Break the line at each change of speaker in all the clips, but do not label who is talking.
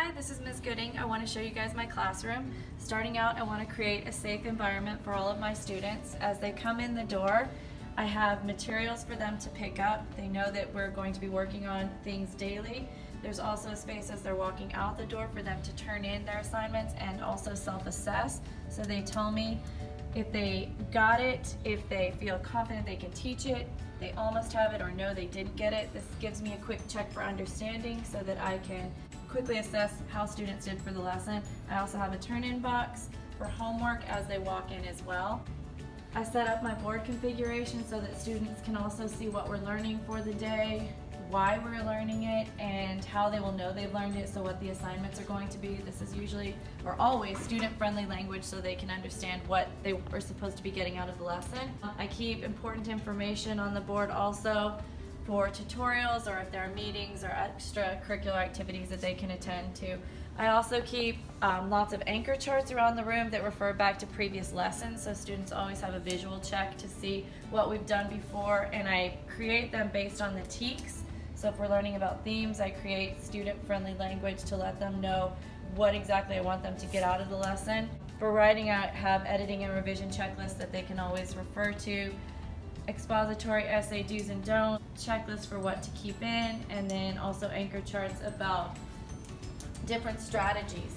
Hi, this is Ms. Gooding. I want to show you guys my classroom. Starting out, I want to create a safe environment for all of my students. As they come in the door, I have materials for them to pick up. They know that we're going to be working on things daily. There's also a space as they're walking out the door for them to turn in their assignments and also self-assess. So they tell me if they got it, if they feel confident they can teach it, they almost have it, or no, they didn't get it. This gives me a quick check for understanding so that I can quickly assess how students did for the lesson. I also have a turn-in box for homework as they walk in as well. I set up my board configuration so that students can also see what we're learning for the day, why we're learning it, and how they will know they've learned it, so what the assignments are going to be. This is usually, or always, student-friendly language so they can understand what they are supposed to be getting out of the lesson. I keep important information on the board also for tutorials, or if there are meetings or extracurricular activities that they can attend to. I also keep lots of anchor charts around the room that refer back to previous lessons, so students always have a visual check to see what we've done before, and I create them based on the TEKS. So if we're learning about themes, I create student-friendly language to let them know what exactly I want them to get out of the lesson. For writing, I have editing and revision checklists that they can always refer to, expository essay do's and don'ts, checklists for what to keep in, and then also anchor charts about different strategies.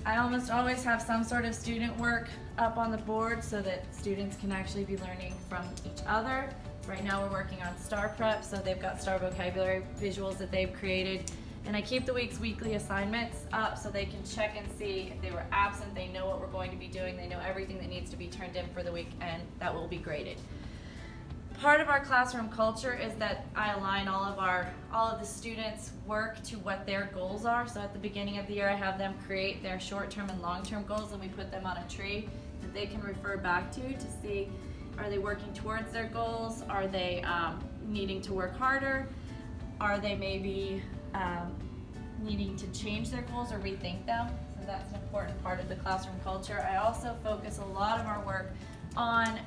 I almost always have some sort of student work up on the board so that students can actually be learning from each other. Right now we're working on STAR prep, so they've got STAR vocabulary visuals that they've created. And I keep the week's weekly assignments up so they can check and see if they were absent, they know what we're going to be doing, they know everything that needs to be turned in for the week, and that will be graded. Part of our classroom culture is that I align all of the students' work to what their goals are. So at the beginning of the year, I have them create their short-term and long-term goals, and we put them on a tree that they can refer back to see, are they working towards their goals? Are they needing to work harder? Are they maybe needing to change their goals or rethink them? So that's an important part of the classroom culture. I also focus a lot of our work on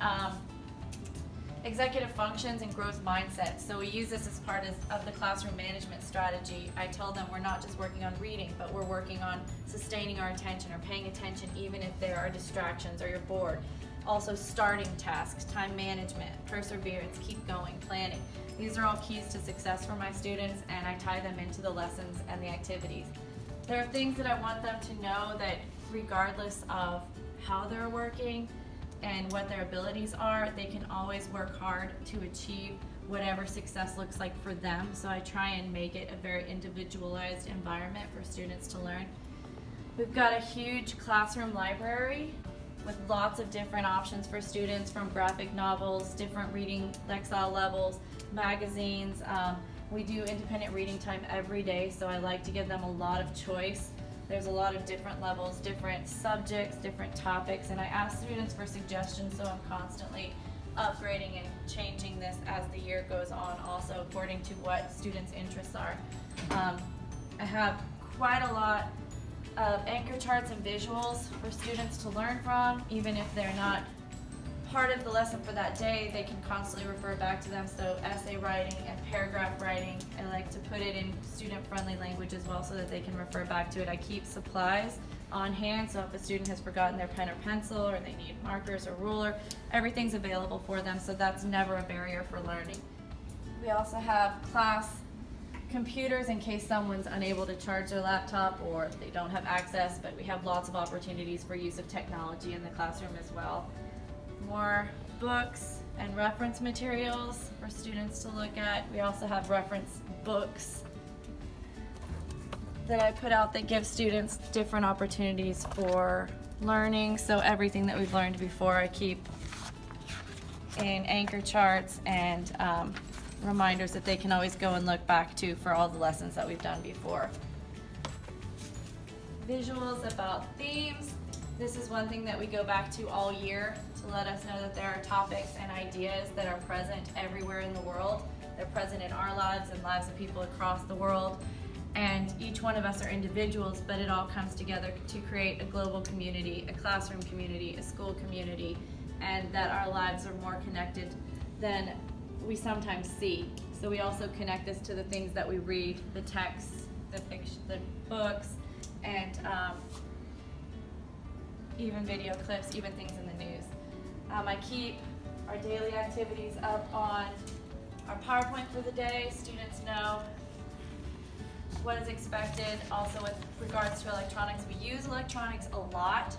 executive functions and growth mindset. So we use this as part of the classroom management strategy. I tell them we're not just working on reading, but we're working on sustaining our attention or paying attention even if there are distractions or you're bored. Also starting tasks, time management, perseverance, keep going, planning. These are all keys to success for my students, and I tie them into the lessons and the activities. There are things that I want them to know that regardless of how they're working and what their abilities are, they can always work hard to achieve whatever success looks like for them. So I try and make it a very individualized environment for students to learn. We've got a huge classroom library with lots of different options for students, from graphic novels, different reading lexile levels, magazines. We do independent reading time every day, so I like to give them a lot of choice. There's a lot of different levels, different subjects, different topics, and I ask students for suggestions, so I'm constantly upgrading and changing this as the year goes on, also according to what students' interests are. I have quite a lot of anchor charts and visuals for students to learn from. Even if they're not part of the lesson for that day, they can constantly refer back to them. So essay writing and paragraph writing, I like to put it in student-friendly language as well so that they can refer back to it. I keep supplies on hand, so if a student has forgotten their pen or pencil, or they need markers or ruler, everything's available for them, so that's never a barrier for learning. We also have class computers in case someone's unable to charge their laptop or they don't have access, but we have lots of opportunities for use of technology in the classroom as well. More books and reference materials for students to look at. We also have reference books that I put out that give students different opportunities for learning. So everything that we've learned before I keep in anchor charts and reminders that they can always go and look back to for all the lessons that we've done before. Visuals about themes. This is one thing that we go back to all year to let us know that there are topics and ideas that are present everywhere in the world. They're present in our lives and lives of people across the world. And each one of us are individuals, but it all comes together to create a global community, a classroom community, a school community, and that our lives are more connected than we sometimes see. So we also connect this to the things that we read, the texts, the books, even video clips, even things in the news. I keep our daily activities up on our PowerPoint for the day. Students know what is expected. Also with regards to electronics, we use electronics a lot.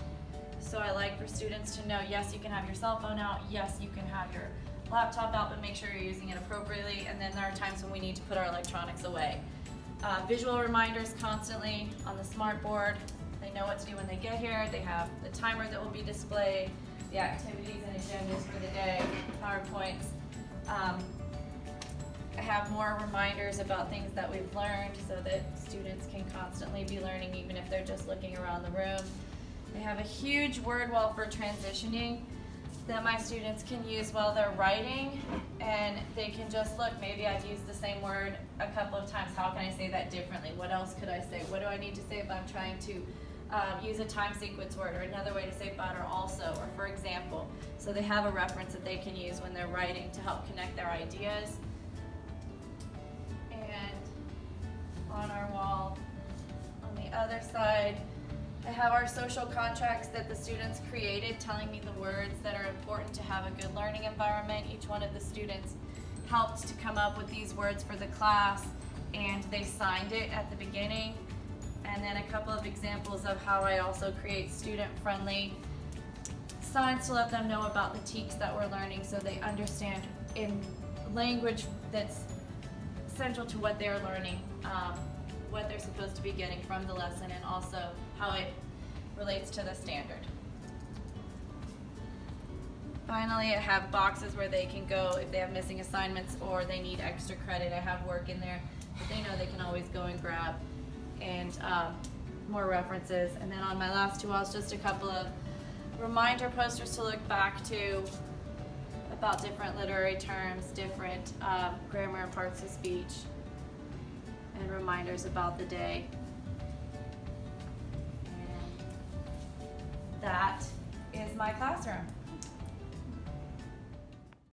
So I like for students to know, yes, you can have your cell phone out, yes, you can have your laptop out, but make sure you're using it appropriately. And then there are times when we need to put our electronics away. Visual reminders constantly on the smart board. They know what to do when they get here. They have the timer that will be displayed, the activities and agendas for the day, PowerPoints. I have more reminders about things that we've learned so that students can constantly be learning even if they're just looking around the room. They have a huge word wall for transitioning that my students can use while they're writing, and they can just look, maybe I've used the same word a couple of times, how can I say that differently? What else could I say? What do I need to say if I'm trying to use a time sequence word, or another way to say but or also, or for example. So they have a reference that they can use when they're writing to help connect their ideas. And on our wall, on the other side, I have our social contracts that the students created telling me the words that are important to have a good learning environment. Each one of the students helped to come up with these words for the class, and they signed it at the beginning. And then a couple of examples of how I also create student-friendly signs to let them know about the TEKS that we're learning so they understand in language that's central to what they're learning, what they're supposed to be getting from the lesson, and also how it relates to the standard. Finally, I have boxes where they can go if they have missing assignments or they need extra credit. I have work in there that they know they can always go and grab, and more references. And then on my last two walls, just a couple of reminder posters to look back to about different literary terms, different grammar and parts of speech, and reminders about the day. And that is my classroom.